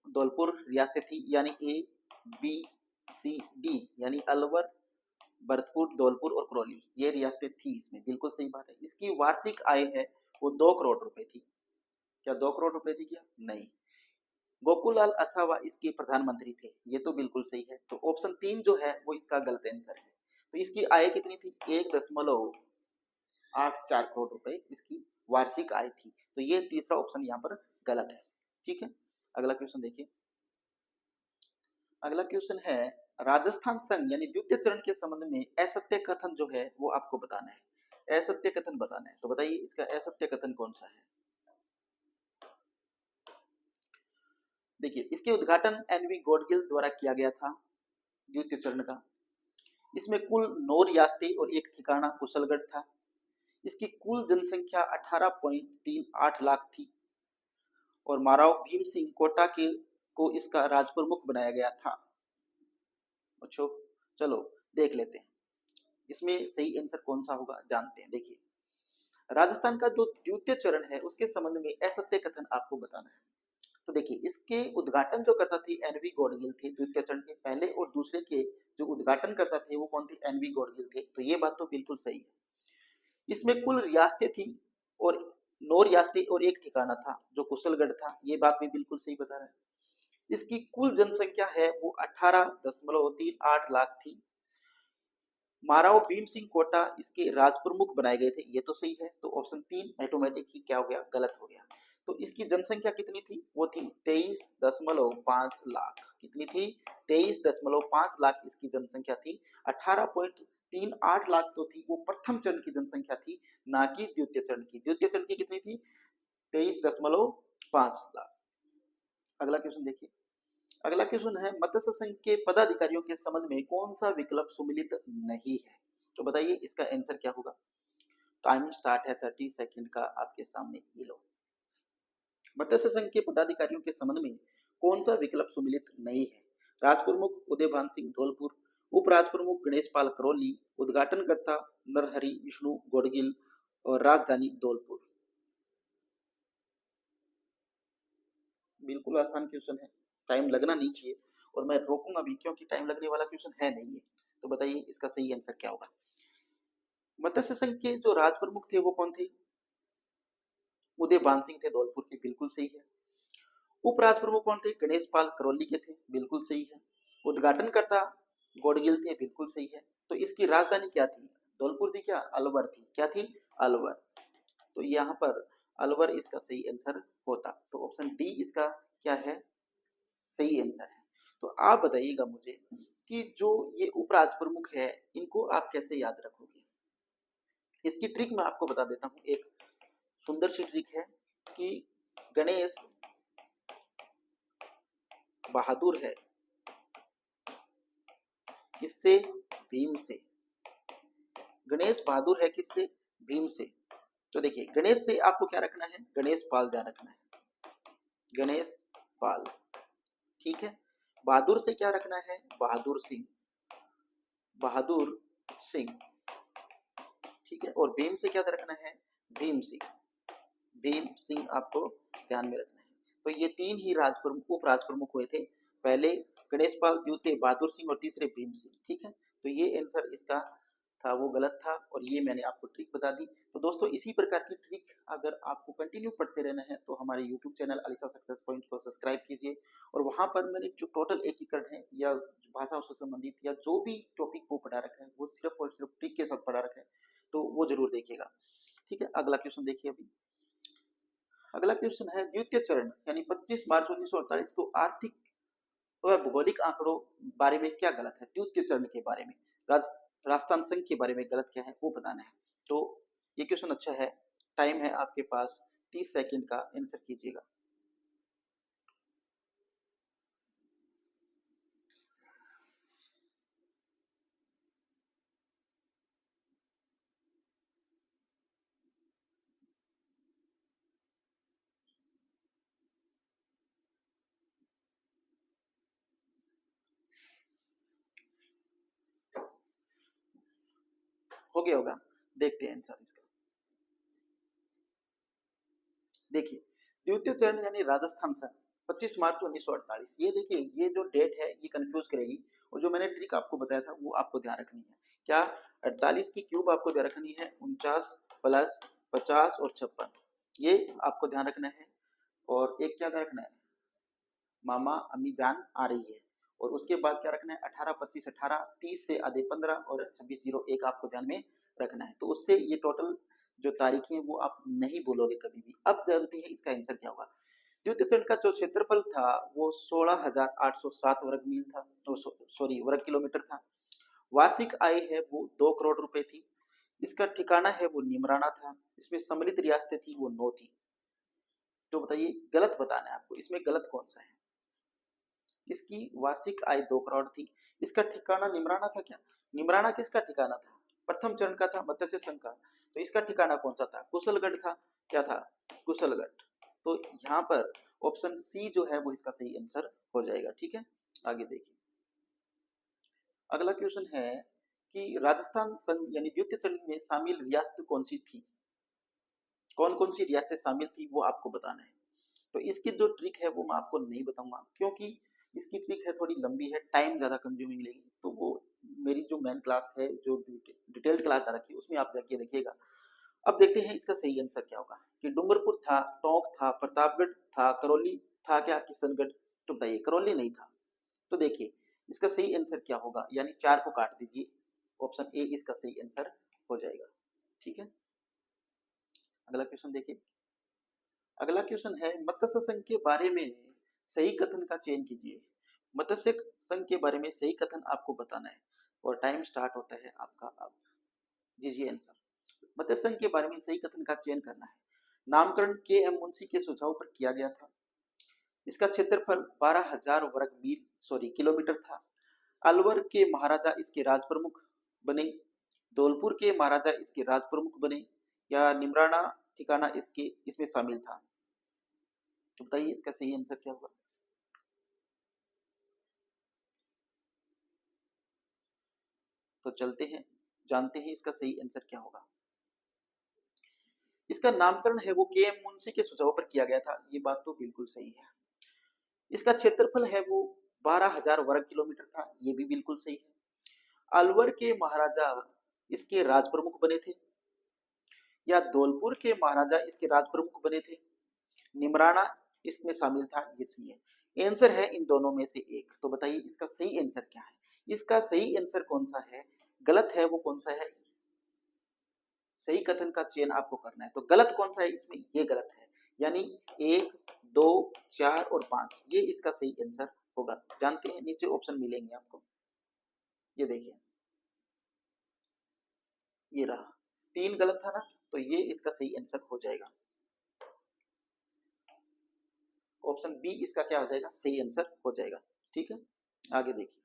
[SPEAKER 1] धौलपुर रियासतें थी, यानी ए बी सी डी, यानी अलवर भरतपुर धौलपुर और करौली ये रियासतें थी इसमें, बिल्कुल सही बात है। इसकी वार्षिक आय है वो 2 करोड़ रुपए थी। क्या 2 करोड़ रुपए थी क्या? नहीं। गोकुललाल असावा इसके प्रधानमंत्री थे, ये तो बिल्कुल सही है। तो ऑप्शन 3 जो है वो इसका गलत आंसर है। तो इसकी आय कितनी थी? 1.84 करोड़ रुपए इसकी वार्षिक आय थी। तो ये तीसरा ऑप्शन यहाँ पर गलत है, ठीक है। अगला क्वेश्चन देखिए। अगला क्वेश्चन है राजस्थान संघ यानी द्वितीय चरण के संबंध में असत्य कथन जो है वो आपको बताना है। असत्य कथन बताना है, तो बताइए इसका असत्य कथन कौन सा है। देखिए इसके उद्घाटन एनवी गॉडगिल द्वारा किया गया था द्वितीय चरण का। इसमें कुल 9 रियासतें और एक ठिकाना कुशलगढ़ था। इसकी कुल जनसंख्या 18.38 लाख थी और महाराव भीम सिंह कोटा के को इसका राज प्रमुख बनाया गया था। अच्छा चलो देख लेते हैं इसमें सही आंसर कौन सा होगा, जानते हैं। देखिए राजस्थान का जो द्वितीय चरण है उसके संबंध में असत्य कथन आपको बताना है। तो देखिए इसके उद्घाटन जो करता थी एनवी गॉडगिल थे, द्वितीय चरण के पहले और दूसरे के जो उद्घाटन करता थे वो कौन थे? एनवी गॉडगिल थे। तो ये बात तो बिल्कुल सही है। इसमें कुल रियासतें थी और 9 रियासतें और एक ठिकाना था जो कुशलगढ़ था, ये बात भी बिल्कुल सही बता रहा है। इसकी कुल जनसंख्या है वो 18.38 लाख थी। महाराव भीम सिंह कोटा इसके राज प्रमुख बनाए गए थे, ये तो सही है। तो ऑप्शन 3 ऑटोमेटिक ही क्या हो गया? गलत हो गया। तो इसकी जनसंख्या कितनी थी? वो थी 23.5 लाख। कितनी थी? 23.5 लाख इसकी जनसंख्या थी। 18.38 लाख तो थी वो प्रथम चरण की जनसंख्या थी, ना कि द्वितीय चरण की। द्वितीय चरण की कितनी थी? 23.5 लाख। अगला क्वेश्चन देखिए। अगला क्वेश्चन है मत्स्य संघ के पदाधिकारियों के संबंध में कौन सा विकल्प सुमिलित नहीं है? तो बताइए इसका आंसर क्या होगा? टाइम स्टार्ट है 30 सेकंड का आपके सामने, ये लो। मत्स्य संघ के पदाधिकारियों के संबंध में कौन सा विकल्प सुमिलित नहीं है? राज प्रमुख उदयभान सिंह धौलपुर, उप राज प्रमुख गणेश पाल करौली, उद्घाटनकर्ता नरहरि विष्णु गोडगिल और राजधानी धौलपुर। बिल्कुल आसान क्वेश्चन है, टाइम लगना नहीं चाहिए और मैं रोकूंगा भी क्योंकि टाइम लगने वाला क्वेश्चन है नहीं है। तो बताइए इसका सही आंसर क्या होगा? मत्स्य संघ के जो राज प्रमुख थे वो कौन थे? उदयभान सिंह थे धौलपुर के, बिल्कुल सही है। उप राज प्रमुख कौन थे? गणेश पाल करौली के थे, बिल्कुल सही है। उद्घाटनकर्ता गोडगिल थे, बिल्कुल सही है। तो इसकी राजधानी क्या थी? धौलपुर थी क्या? अलवर थी। क्या थी? अलवर। तो यहाँ पर अलवर इसका सही आंसर होता। तो ऑप्शन डी इसका क्या है? सही आंसर है। तो आप बताइएगा मुझे कि जो ये उपराज प्रमुख है इनको आप कैसे याद रखोगे? इसकी ट्रिक मैं आपको बता देता हूँ। एक सुंदर सी ट्रिक है कि गणेश बहादुर है किससे? भीम से। गणेश बहादुर है किससे? भीम से। तो देखिए गणेश से आपको क्या रखना है? गणेश पाल ध्यान रखना है, गणेश पाल, ठीक है। बहादुर से क्या रखना है? बहादुर सिंह, बहादुर सिंह, ठीक है। और भीम से क्या रखना है? भीम सिंह, भीम सिंह आपको ध्यान में रखना है। तो ये तीन ही राज प्रमुख उप राज प्रमुख हुए थे, पहले गणेश पाल, द्वितीय बहादुर सिंह और तीसरे भीम सिंह, ठीक है। तो ये आंसर इसका था वो गलत था और ये मैंने आपको ट्रिक बता दी। तो दोस्तों इसी प्रकार की ट्रिक अगर आपको कंटिन्यू पढ़ते रहना है तो हमारे YouTube channel Alisa Success Point को सब्सक्राइब कीजिए और वहां पर मैंने जो टोटल एकीकरण है या भाषा से संबंधित या जो भी टॉपिक को पढ़ा रखा है वो सिर्फ और सिर्फ ट्रिक के साथ पढ़ा रखा है, तो वो जरूर देखिएगा, ठीक है। अगला क्वेश्चन देखिए अभी। अगला क्वेश्चन है द्वितीय चरण यानी 25 मार्च 1948 को आर्थिक व भौगोलिक आंकड़ों बारे में क्या गलत है? द्वितीय चरण के बारे में राजस्थान संघ के बारे में गलत क्या है वो बताना है। तो ये क्वेश्चन अच्छा है, टाइम है आपके पास 30 सेकंड का, आंसर कीजिएगा। हो गया होगा, देखते हैं आंसर इसका। देखिए द्वितीय चरण यानी राजस्थान संघ 25 मार्च 1948, ये देखिए ये जो डेट है ये कंफ्यूज करेगी और जो मैंने ट्रिक आपको बताया था वो आपको ध्यान रखनी है। क्या? 48 की क्यूब आपको ध्यान रखनी है, 49 प्लस 50 और 56, ये आपको ध्यान रखना है। और एक क्या ध्यान रखना है? मामा अम्मी जान आ रही है। और उसके बाद क्या रखना है? 18 25 18, 30 से आधे 15 और 26 0 1 आपको ध्यान में रखना है। तो उससे ये टोटल जो तारीखें हैं वो आप नहीं बोलोगे कभी भी। अब जानते हैं इसका आंसर क्या होगा। द्वितीय चरण का जो क्षेत्रफल था वो 16,807 वर्ग मील था, सॉरी वर्ग किलोमीटर था। वार्षिक आय है वो 2 करोड़ रुपए थी। इसका ठिकाना है वो निमराना था। इसमें सम्मिलित रियासतें थी वो 9 थी। तो बताइए गलत बताना है आपको, इसमें गलत कौन सा है? इसकी वार्षिक आय 2 करोड़ थी। इसका ठिकाना निमराना था क्या? निमराना किसका ठिकाना था? प्रथम चरण का था, मत्स्य संघ का। तो इसका ठिकाना कौन सा था? कुशलगढ़ था। क्या था? कुशलगढ़। तो यहाँ पर ऑप्शन सी जो है वो इसका सही आंसर हो जाएगा, ठीक है। आगे देखिए अगला क्वेश्चन है कि राजस्थान संघ यानी द्वितीय चरण में शामिल रियासत कौन सी थी? कौन कौन सी रियासतें शामिल थी वो आपको बताना है। तो इसकी जो ट्रिक है वो मैं आपको नहीं बताऊंगा क्योंकि इसकी ट्रिक है थोड़ी लंबी है, टाइम ज्यादा कंज्यूमिंग लेगी। तो वो मेरी जो मेन क्लास है जो डिटेल्ड क्लास आ रखी है उसमें आप जाके देखिएगा। अब देखते हैं इसका सही आंसर क्या होगा कि डूंगरपुर था, टोंक था, प्रतापगढ़ था, करौली था क्या, किशनगढ़? तो बताइए करौली नहीं था। तो देखिए इसका सही आंसर क्या होगा, यानी 4 को काट दीजिए, ऑप्शन ए इसका सही आंसर हो जाएगा, ठीक है। अगला क्वेश्चन देखिए। अगला क्वेश्चन है मत्स्य संघ के बारे में सही कथन का चयन कीजिए। मत्स्य संघ के बारे में सही कथन आपको बताना है और टाइम स्टार्ट होता है आपका अब। दीजिए आंसर। मत्स्य संघ के बारे में सही कथन का चयन करना है। नामकरण के एम मुंशी के सुझाव पर किया गया था। इसका क्षेत्रफल 12,000 वर्ग मील किलोमीटर था। अलवर के महाराजा इसके राज प्रमुख बने, धौलपुर के महाराजा इसके राज प्रमुख बने, या निमराना ठिकाना इसके इसमें शामिल था। तो बताइए इसका सही आंसर क्या होगा। तो चलते हैं, जानते हैं इसका सही आंसर क्या होगा। इसका नामकरण है वो के एम मुंशी के सुझाव पर किया गया था, ये बात तो बिल्कुल सही है। इसका क्षेत्रफल है वो 12,000 वर्ग किलोमीटर था, ये भी बिल्कुल सही है। अलवर के महाराजा इसके राज प्रमुख बने थे, या धौलपुर के महाराजा इसके राज प्रमुख बने थे, निमराना इसमें शामिल था, ये सही है। आंसर है इन दोनों में से एक। तो बताइए इसका सही आंसर क्या है। इसका सही आंसर कौन सा है, गलत है वो कौन सा है, सही कथन का चयन आपको करना है। तो गलत कौन सा है इसमें, ये गलत है, यानी 1, 2, 4 और 5, ये इसका सही आंसर होगा। जानते हैं, नीचे ऑप्शन मिलेंगे आपको, ये देखिए, ये रहा, 3 गलत था ना, तो ये इसका सही आंसर हो जाएगा। ऑप्शन बी इसका क्या हो जाएगा, सही आंसर हो जाएगा। ठीक है, आगे देखिए।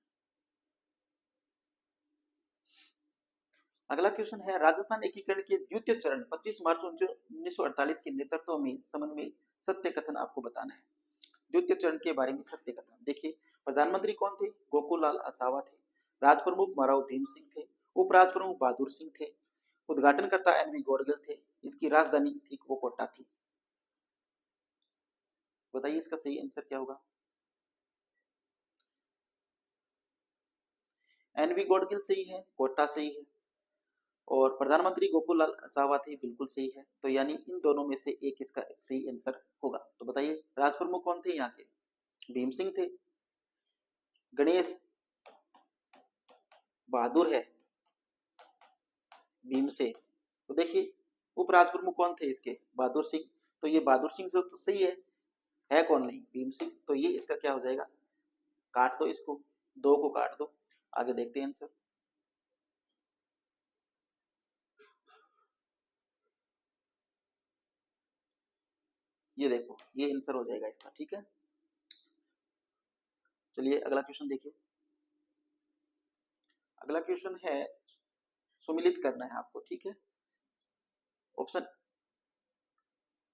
[SPEAKER 1] अगला क्वेश्चन है, राजस्थान एकीकरण के द्वितीय चरण 25 मार्च 1948 के नेतृत्व में संबंध में सत्य कथन आपको बताना है। द्वितीय चरण के बारे में सत्य कथन देखिए। प्रधानमंत्री कौन थे, गोकुललाल आसावा थे। राज प्रमुख महाराव भीम सिंह थे। उपराज प्रमुख बहादुर सिंह थे। उद्घाटनकर्ता एन वी गोडगिल थे। इसकी राजधानी थी वो कोटा थी। बताइए इसका सही आंसर क्या होगा। एन वी गोडगिल सही है, कोटा सही है, और प्रधानमंत्री गोकुललाल आसावा थे, बिल्कुल सही है। तो यानी इन दोनों में से एक इसका सही आंसर होगा। तो बताइए राज प्रमुख कौन थे यहाँ के, भीम सिंह थे, गणेश बहादुर है भीम से। तो देखिए उपराज प्रमुख कौन थे इसके, बहादुर सिंह। तो ये बहादुर सिंह से तो सही है कौन नहीं, भीम सिंह। तो ये इसका क्या हो जाएगा, काट दो इसको, 2 को काट दो। आगे देखते हैं आंसर। ये देखो, ये आंसर हो जाएगा इसका। ठीक है, चलिए अगला क्वेश्चन देखिए। अगला क्वेश्चन है, सुमिलित करना है आपको। ठीक है, ऑप्शन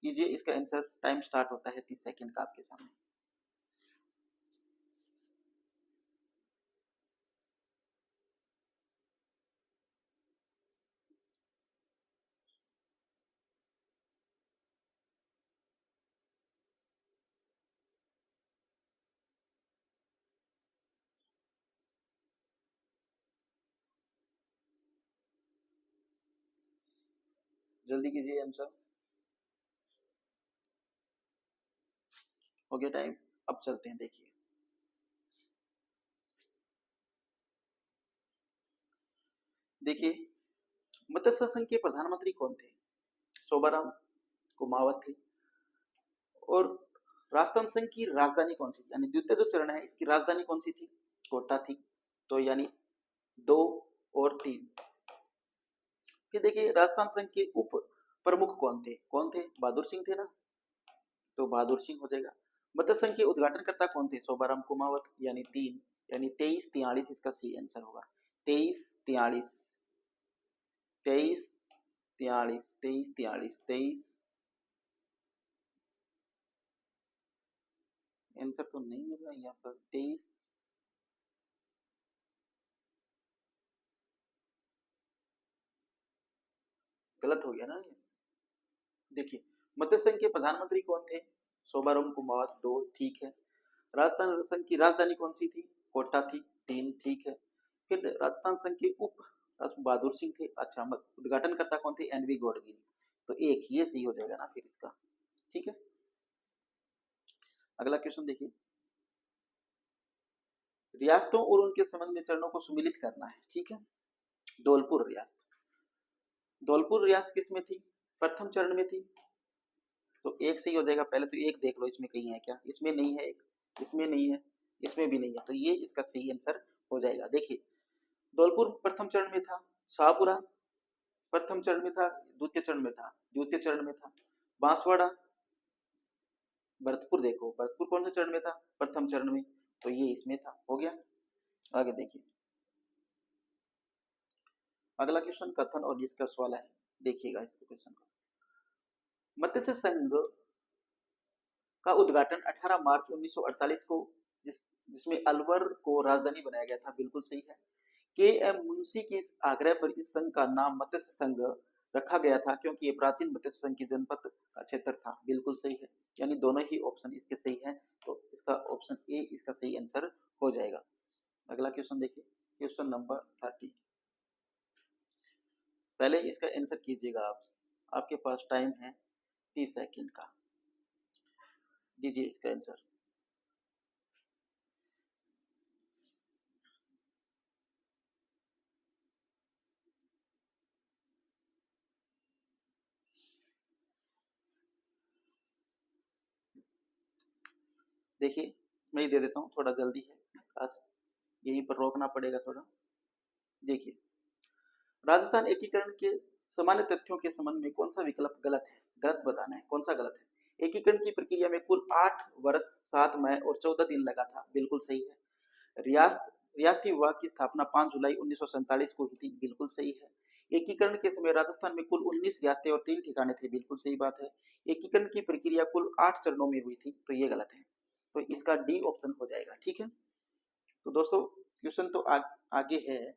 [SPEAKER 1] कीजिए इसका आंसर। टाइम स्टार्ट होता है 30 सेकंड का आपके सामने। जल्दी कीजिए आंसर, हो गया टाइम। अब चलते हैं, देखिए। देखिए मत्स्य संघ के प्रधानमंत्री कौन थे, शोभाराम कुमावत थे। और राजस्थान संघ की राजधानी कौन सी थी, यानी द्वितीय जो चरण है इसकी राजधानी कौन सी थी, कोटा थी। तो यानी 2 और 3। फिर देखिए राजस्थान संघ के उप प्रमुख कौन थे, बहादुर सिंह थे ना, तो बहादुर सिंह हो जाएगा। मत्स्य संघ के उद्घाटनकर्ता कौन थे, शोभाराम कुमावत, यानी 3, यानी 23, 43 इसका सही आंसर होगा। 23, 43, 23, 43, 23, 43, 23। आंसर तो नहीं मिल रहा यहाँ पर। 23, गलत हो गया ना ये। देखिए मत्स्य संघ के प्रधानमंत्री कौन थे, शोभाराम कुमावत, 2 ठीक है। राजस्थान संघ की राजधानी कौन सी थी, कोटा थी, 3 ठीक है। फिर राजस्थान संघ के उप बहादुर सिंह थे, अच्छा। उद्घाटनकर्ता कौन थे, एनवी गॉडगिल, तो 1 ये सही हो जाएगा ना फिर इसका। ठीक है, अगला क्वेश्चन देखिए। रियासतों और उनके संबंध में चरणों को सुमिलित करना है। ठीक है, धौलपुर रियासत, धौलपुर रियासत किसमें थी, प्रथम चरण में थी। तो 1 सही हो जाएगा। पहले तो 1 देख लो इसमें कहीं है क्या, इसमें नहीं है, एक इसमें नहीं है, इसमें भी नहीं है, तो ये इसका सही आंसर हो जाएगा। देखिए धौलपुर प्रथम चरण में था, शाहपुरा प्रथम चरण में था, द्वितीय चरण में था, बांसवाड़ा भरतपुर देखो, भरतपुर कौन से चरण में था? प्रथम चरण में। तो ये इसमें था, हो गया। आगे देखिए, अगला क्वेश्चन कथन और निष्कर्ष वाला है। देखिएगा इसके क्वेश्चन को। मत्स्य संघ का उद्घाटन 18 मार्च 1948 को जिसमें अलवर को राजधानी बनाया गया था, बिल्कुल सही है। के एम मुंशी के आग्रह पर इस संघ का नाम मत्स्य संघ रखा गया था क्योंकि ये प्राचीन मत्स्य संघ की जनपद का क्षेत्र था, बिल्कुल सही है। यानी दोनों ही ऑप्शन इसके सही हैं, तो इसका ऑप्शन ए इसका सही आंसर हो जाएगा। अगला क्वेश्चन देखिए, क्वेश्चन नंबर 30। पहले इसका आंसर कीजिएगा आप, आपके पास टाइम है 30 सेकंड का। दीजिए इसका आंसर। देखिए, मैं ही दे देता हूँ, थोड़ा जल्दी है, खास यहीं पर रोकना पड़ेगा थोड़ा। देखिए, राजस्थान एकीकरण के सामान्य तथ्यों के संबंध में कौन सा विकल्प गलत है? गलत बताना है, कौन सा गलत है? एकीकरण की प्रक्रिया में कुल 8 वर्ष 7 माह और 14 दिन लगा था, बिल्कुल सही है। रियासत रियासती विभाग की स्थापना 5 जुलाई 1947 को हुई थी, बिल्कुल सही है। एकीकरण के समय राजस्थान में कुल 19 रियासतें और 3 ठिकाने थे, बिल्कुल सही बात है। एकीकरण की प्रक्रिया कुल 8 चरणों में हुई थी, तो ये गलत है। तो इसका डी ऑप्शन हो जाएगा, ठीक है। तो दोस्तों, क्वेश्चन तो आगे है,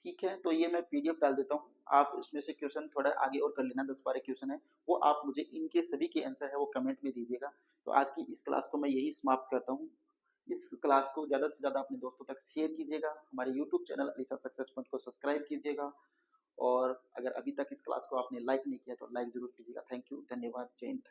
[SPEAKER 1] ठीक है। तो ये मैं पीडीएफ डाल देता हूँ, आप इसमें से क्वेश्चन थोड़ा आगे और कर लेना, 10-12 क्वेश्चन है, वो आप मुझे इनके सभी के आंसर है वो कमेंट में दीजिएगा। तो आज की इस क्लास को मैं यही समाप्त करता हूँ। इस क्लास को ज़्यादा से ज़्यादा अपने दोस्तों तक शेयर कीजिएगा, हमारे YouTube channel Alisa Success Point को सब्सक्राइब कीजिएगा, और अगर अभी तक इस क्लास को आपने लाइक नहीं किया तो लाइक जरूर कीजिएगा। थैंक यू, धन्यवाद, जय हिंद।